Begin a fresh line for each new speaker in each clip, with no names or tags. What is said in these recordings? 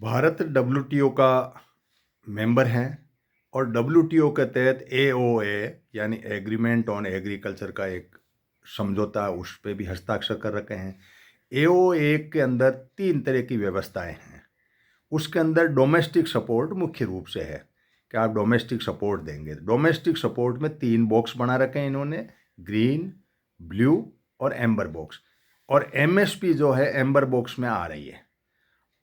Bharat WTO का member है और डब्ल्यूटीओ के तहत एओए यानी एग्रीमेंट ऑन एग्रीकल्चर का एक समझौता उस पर भी हस्ताक्षर कर रखे हैं। एओए के अंदर 3 तरह की व्यवस्थाएं हैं। उसके अंदर डोमेस्टिक सपोर्ट मुख्य रूप से है कि आप डोमेस्टिक सपोर्ट देंगे। डोमेस्टिक सपोर्ट में 3 बॉक्स बना रखे हैं इन्होंने, ग्रीन, ब्लू और एम्बर बॉक्स। और एमएसपी जो है एम्बर बॉक्स में आ रही है।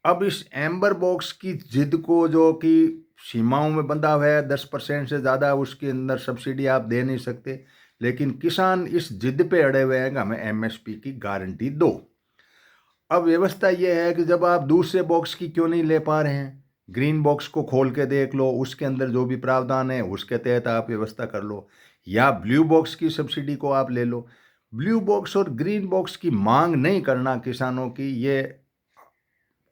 अब इस एम्बर बॉक्स की जिद को, जो कि सीमाओं में बंधा हुआ है, 10% से ज़्यादा उसके अंदर सब्सिडी आप दे नहीं सकते, लेकिन किसान इस जिद पे अड़े हुए हैं कि हमें एमएसपी की गारंटी दो। अब व्यवस्था यह है कि जब आप दूसरे बॉक्स की क्यों नहीं ले पा रहे हैं, ग्रीन बॉक्स को खोल के देख लो, उसके अंदर जो भी प्रावधान है उसके तहत आप व्यवस्था कर लो, या ब्लू बॉक्स की सब्सिडी को आप ले लो। ब्लू बॉक्स और ग्रीन बॉक्स की मांग नहीं करना किसानों की, ये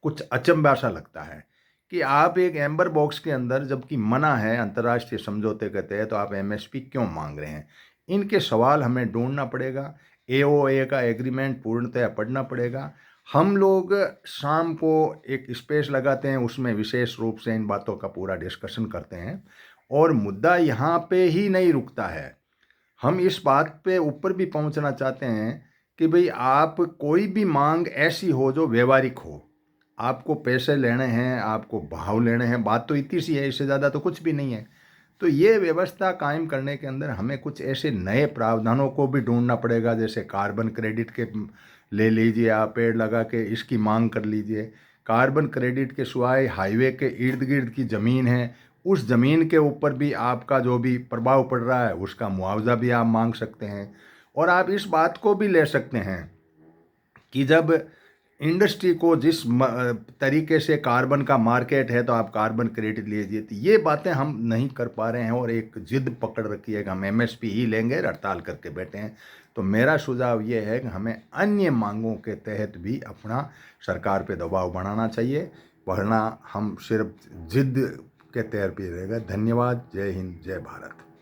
कुछ अचंभा सा लगता है कि आप एक एम्बर बॉक्स के अंदर, जबकि मना है अंतर्राष्ट्रीय समझौते के तहत, तो आप एमएसपी क्यों मांग रहे हैं। इनके सवाल हमें ढूंढना पड़ेगा। एओए का एग्रीमेंट पूर्णतः पढ़ना पड़ेगा। हम लोग शाम को एक स्पेस लगाते हैं, उसमें विशेष रूप से इन बातों का पूरा डिस्कशन करते हैं। और मुद्दा यहाँ पे ही नहीं रुकता है, हम इस बात पे ऊपर भी पहुँचना चाहते हैं कि भाई आप कोई भी मांग ऐसी हो जो व्यवहारिक हो। आपको पैसे लेने हैं, आपको भाव लेने हैं, बात तो इतनी सी है, इससे ज़्यादा तो कुछ भी नहीं है। तो ये व्यवस्था कायम करने के अंदर हमें कुछ ऐसे नए प्रावधानों को भी ढूंढना पड़ेगा, जैसे कार्बन क्रेडिट के ले लीजिए, आप पेड़ लगा के इसकी मांग कर लीजिए। कार्बन क्रेडिट के सिवाय हाईवे के इर्द गिर्द की ज़मीन है, उस ज़मीन के ऊपर भी आपका जो भी प्रभाव पड़ रहा है उसका मुआवजा भी आप मांग सकते हैं। और आप इस बात को भी ले सकते हैं कि जब इंडस्ट्री को जिस तरीके से कार्बन का मार्केट है, तो आप कार्बन क्रेडिट लीजिए। तो ये बातें हम नहीं कर पा रहे हैं और एक जिद पकड़ रखी है कि हम एमएसपी ही लेंगे, हड़ताल करके बैठे हैं। तो मेरा सुझाव ये है कि हमें अन्य मांगों के तहत भी अपना सरकार पे दबाव बनाना चाहिए, वरना हम सिर्फ जिद के तहत भी रहेगा। धन्यवाद। जय हिंद, जय भारत।